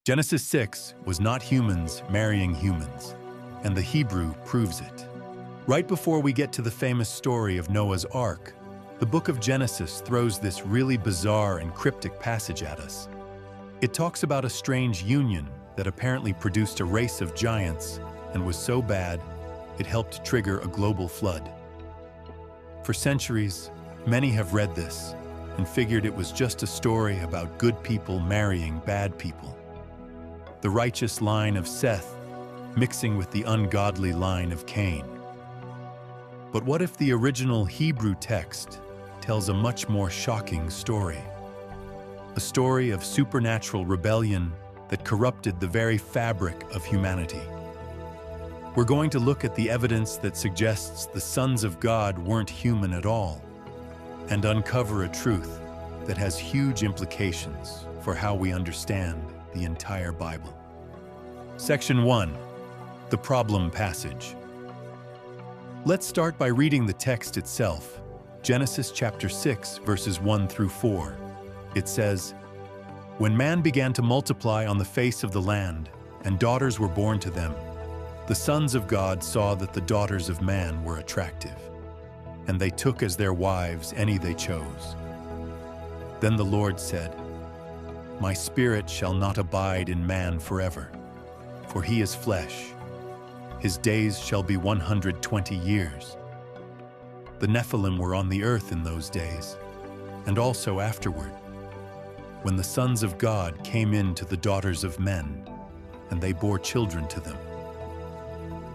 Genesis 6 was not humans marrying humans, and the Hebrew proves it. Right before we get to the famous story of Noah's Ark, the book of Genesis throws this really bizarre and cryptic passage at us. It talks about a strange union that apparently produced a race of giants and was so bad, it helped trigger a global flood. For centuries, many have read this and figured it was just a story about good people marrying bad people. The righteous line of Seth mixing with the ungodly line of Cain. But what if the original Hebrew text tells a much more shocking story? A story of supernatural rebellion that corrupted the very fabric of humanity. We're going to look at the evidence that suggests the sons of God weren't human at all, and uncover a truth that has huge implications for how we understand the entire Bible. Section 1. The Problem Passage. Let's start by reading the text itself. Genesis chapter 6, verses 1 through 4. It says, "When man began to multiply on the face of the land, and daughters were born to them, the sons of God saw that the daughters of man were attractive, and they took as their wives any they chose. Then the Lord said, 'My spirit shall not abide in man forever, for he is flesh. His days shall be 120 years. The Nephilim were on the earth in those days, and also afterward, when the sons of God came in to the daughters of men, and they bore children to them.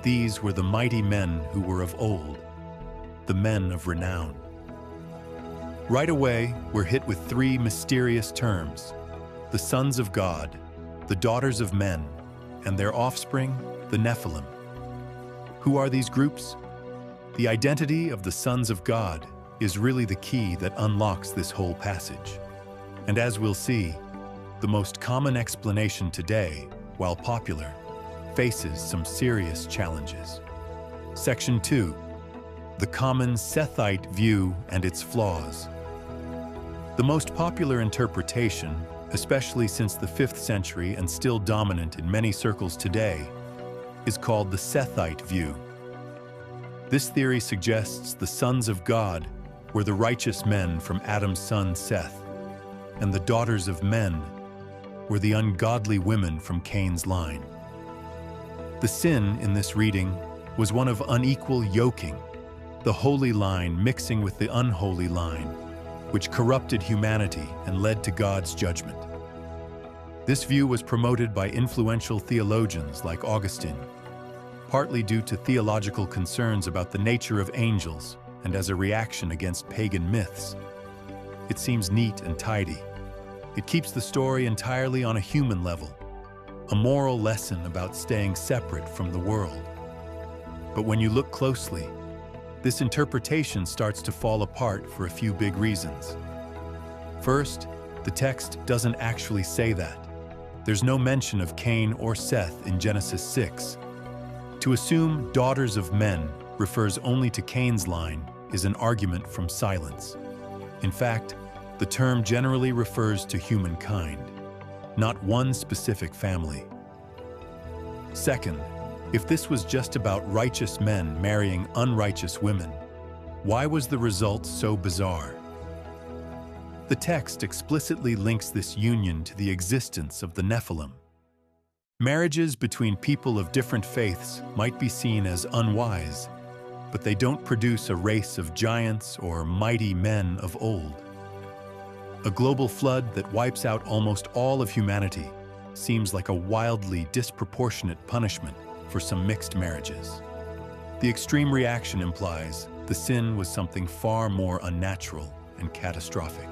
These were the mighty men who were of old, the men of renown.'" Right away, we're hit with three mysterious terms: the sons of God, the daughters of men, and their offspring, the Nephilim. Who are these groups? The identity of the sons of God is really the key that unlocks this whole passage. And as we'll see, the most common explanation today, while popular, faces some serious challenges. Section 2. The common Sethite view and its flaws. The most popular interpretation, especially since the 5th century and still dominant in many circles today, is called the Sethite view. This theory suggests the sons of God were the righteous men from Adam's son Seth, and the daughters of men were the ungodly women from Cain's line. The sin in this reading was one of unequal yoking, the holy line mixing with the unholy line, which corrupted humanity and led to God's judgment. This view was promoted by influential theologians like Augustine, partly due to theological concerns about the nature of angels and as a reaction against pagan myths. It seems neat and tidy. It keeps the story entirely on a human level, a moral lesson about staying separate from the world. But when you look closely, this interpretation starts to fall apart for a few big reasons. First, the text doesn't actually say that. There's no mention of Cain or Seth in Genesis 6. To assume daughters of men refers only to Cain's line is an argument from silence. In fact, the term generally refers to humankind, not one specific family. Second, if this was just about righteous men marrying unrighteous women, why was the result so bizarre? The text explicitly links this union to the existence of the Nephilim. Marriages between people of different faiths might be seen as unwise, but they don't produce a race of giants or mighty men of old. A global flood that wipes out almost all of humanity seems like a wildly disproportionate punishment for some mixed marriages. The extreme reaction implies the sin was something far more unnatural and catastrophic.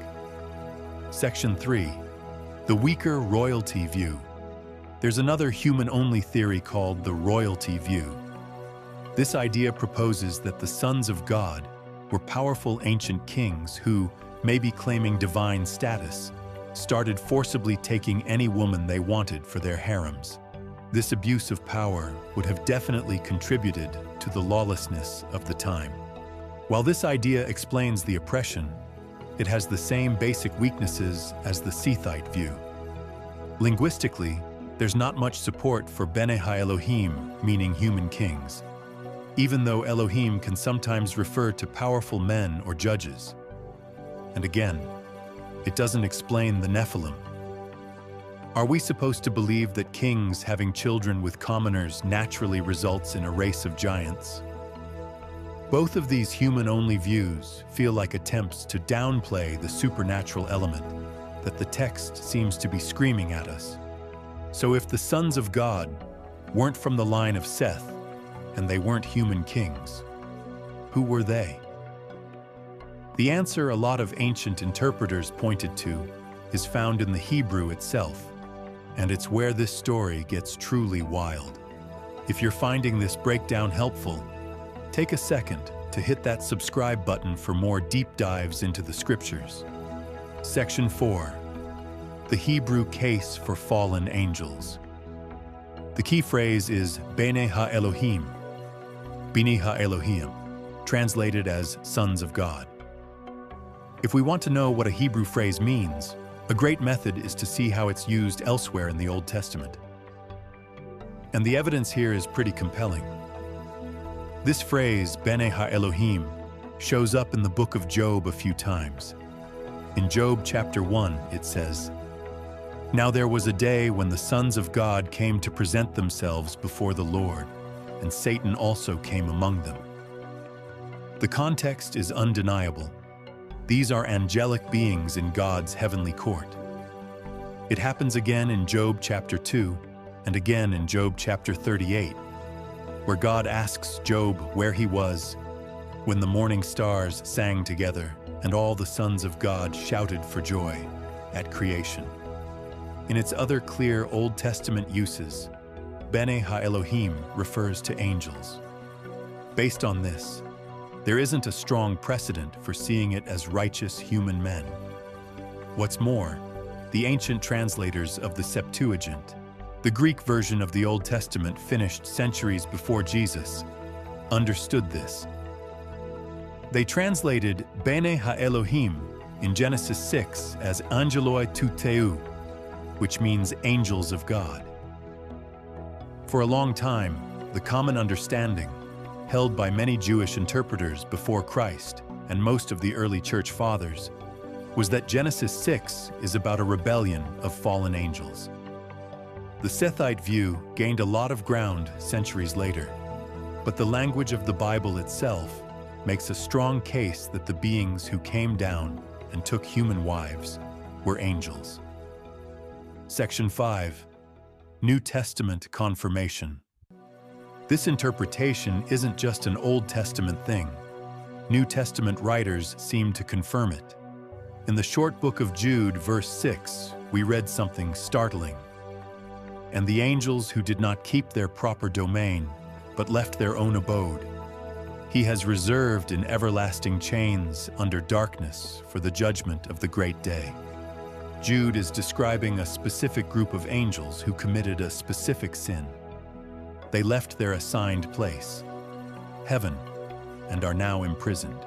Section 3. The weaker royalty view. There's another human-only theory called the royalty view. This idea proposes that the sons of God were powerful ancient kings who, maybe claiming divine status, started forcibly taking any woman they wanted for their harems. This abuse of power would have definitely contributed to the lawlessness of the time. While this idea explains the oppression, it has the same basic weaknesses as the Sethite view. Linguistically, there's not much support for Bene Ha-Elohim, meaning human kings, even though Elohim can sometimes refer to powerful men or judges. And again, it doesn't explain the Nephilim. Are we supposed to believe that kings having children with commoners naturally results in a race of giants? Both of these human-only views feel like attempts to downplay the supernatural element that the text seems to be screaming at us. So if the sons of God weren't from the line of Seth, and they weren't human kings, who were they? The answer a lot of ancient interpreters pointed to is found in the Hebrew itself, and it's where this story gets truly wild. If you're finding this breakdown helpful, take a second to hit that subscribe button for more deep dives into the scriptures. Section 4. The Hebrew case for fallen angels. The key phrase is Bene Ha-Elohim, Bini Ha-Elohim, translated as sons of God. If we want to know what a Hebrew phrase means, a great method is to see how it's used elsewhere in the Old Testament. And the evidence here is pretty compelling. This phrase, Bene Ha-Elohim, shows up in the book of Job a few times. In Job chapter 1, it says, "Now there was a day when the sons of God came to present themselves before the Lord, and Satan also came among them." The context is undeniable. These are angelic beings in God's heavenly court. It happens again in Job chapter 2 and again in Job chapter 38, where God asks Job where he was when the morning stars sang together and all the sons of God shouted for joy at creation. In its other clear Old Testament uses, Bene Ha-Elohim refers to angels. Based on this, there isn't a strong precedent for seeing it as righteous human men. What's more, the ancient translators of the Septuagint, the Greek version of the Old Testament finished centuries before Jesus, understood this. They translated Bene Ha-Elohim in Genesis 6 as angeloi tou theou, which means angels of God. For a long time, the common understanding, held by many Jewish interpreters before Christ and most of the early church fathers, was that Genesis 6 is about a rebellion of fallen angels. The Sethite view gained a lot of ground centuries later, but the language of the Bible itself makes a strong case that the beings who came down and took human wives were angels. Section 5. New Testament confirmation. This interpretation isn't just an Old Testament thing. New Testament writers seem to confirm it. In the short book of Jude, verse 6, we read something startling. "And the angels who did not keep their proper domain, but left their own abode, he has reserved in everlasting chains under darkness for the judgment of the great day." Jude is describing a specific group of angels who committed a specific sin. They left their assigned place, heaven, and are now imprisoned.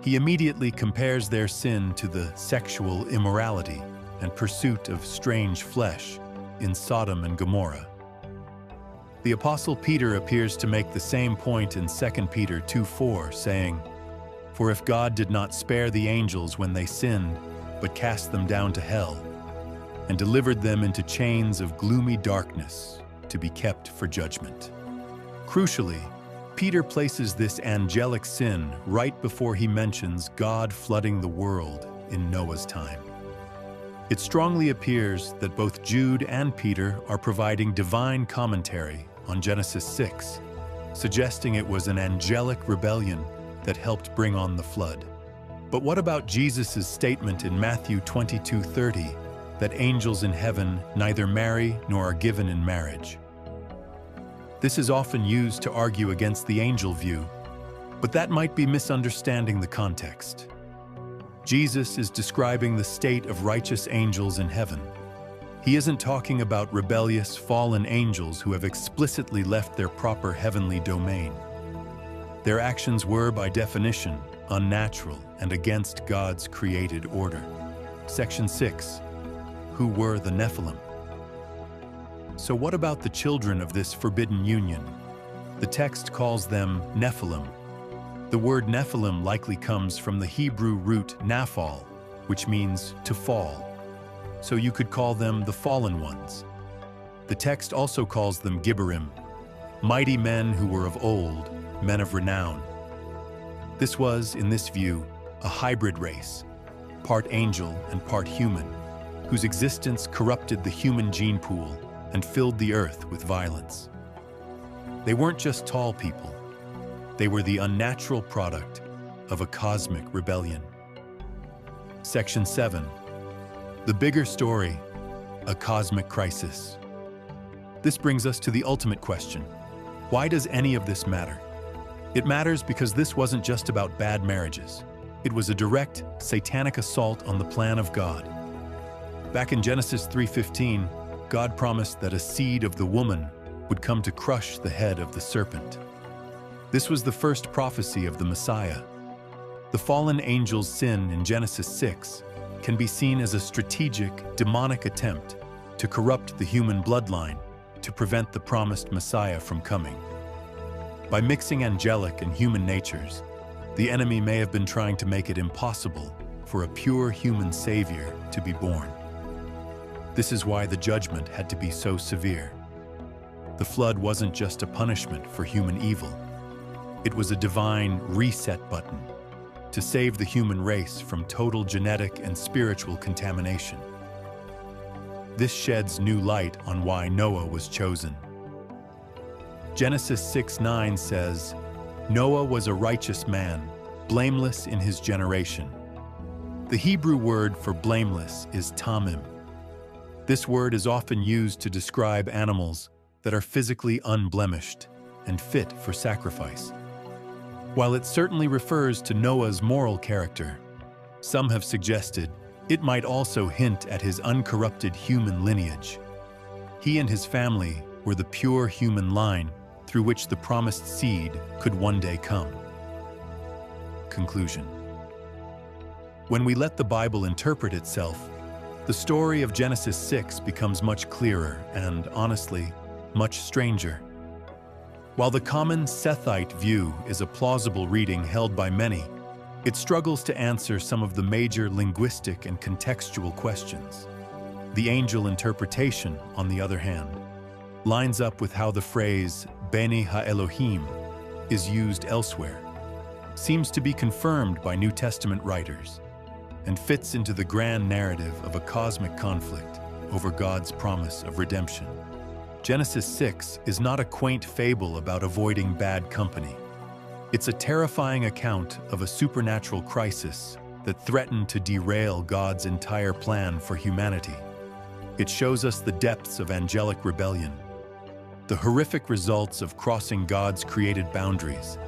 He immediately compares their sin to the sexual immorality and pursuit of strange flesh in Sodom and Gomorrah. The Apostle Peter appears to make the same point in 2 Peter 2:4, saying, "For if God did not spare the angels when they sinned, but cast them down to hell, and delivered them into chains of gloomy darkness, to be kept for judgment." Crucially, Peter places this angelic sin right before he mentions God flooding the world in Noah's time. It strongly appears that both Jude and Peter are providing divine commentary on Genesis 6, suggesting it was an angelic rebellion that helped bring on the flood. But what about Jesus' statement in Matthew 22:30 that angels in heaven neither marry nor are given in marriage? This is often used to argue against the angel view, but that might be misunderstanding the context. Jesus is describing the state of righteous angels in heaven. He isn't talking about rebellious, fallen angels who have explicitly left their proper heavenly domain. Their actions were, by definition, unnatural and against God's created order. Section 6. Who were the Nephilim? So what about the children of this forbidden union? The text calls them nephilim. The word nephilim likely comes from the Hebrew root naphal, which means to fall. So you could call them the fallen ones. The text also calls them Gibborim, mighty men who were of old, men of renown. This was, in this view, a hybrid race, part angel and part human, whose existence corrupted the human gene pool and filled the earth with violence. They weren't just tall people. They were the unnatural product of a cosmic rebellion. Section 7. The bigger story, a cosmic crisis. This brings us to the ultimate question. Why does any of this matter? It matters because this wasn't just about bad marriages. It was a direct, satanic assault on the plan of God. Back in Genesis 3:15, God promised that a seed of the woman would come to crush the head of the serpent. This was the first prophecy of the Messiah. The fallen angel's sin in Genesis 6 can be seen as a strategic, demonic attempt to corrupt the human bloodline to prevent the promised Messiah from coming. By mixing angelic and human natures, the enemy may have been trying to make it impossible for a pure human savior to be born. This is why the judgment had to be so severe. The flood wasn't just a punishment for human evil. It was a divine reset button to save the human race from total genetic and spiritual contamination. This sheds new light on why Noah was chosen. Genesis 6:9 says, Noah was a righteous man, blameless in his generation. The Hebrew word for blameless is tamim. This word is often used to describe animals that are physically unblemished and fit for sacrifice. While it certainly refers to Noah's moral character, some have suggested it might also hint at his uncorrupted human lineage. He and his family were the pure human line through which the promised seed could one day come. Conclusion. When we let the Bible interpret itself, the story of Genesis 6 becomes much clearer and, honestly, much stranger. While the common Sethite view is a plausible reading held by many, it struggles to answer some of the major linguistic and contextual questions. The angel interpretation, on the other hand, lines up with how the phrase Beni Ha-Elohim is used elsewhere, seems to be confirmed by New Testament writers, and fits into the grand narrative of a cosmic conflict over God's promise of redemption. Genesis 6 is not a quaint fable about avoiding bad company. It's a terrifying account of a supernatural crisis that threatened to derail God's entire plan for humanity. It shows us the depths of angelic rebellion, the horrific results of crossing God's created boundaries,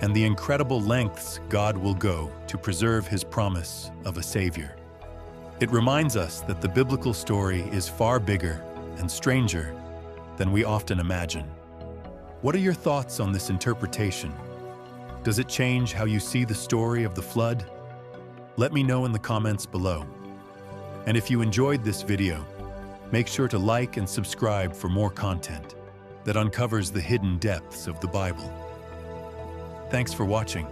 and the incredible lengths God will go to preserve his promise of a savior. It reminds us that the biblical story is far bigger and stranger than we often imagine. What are your thoughts on this interpretation? Does it change how you see the story of the flood? Let me know in the comments below. And if you enjoyed this video, make sure to like and subscribe for more content that uncovers the hidden depths of the Bible. Thanks for watching.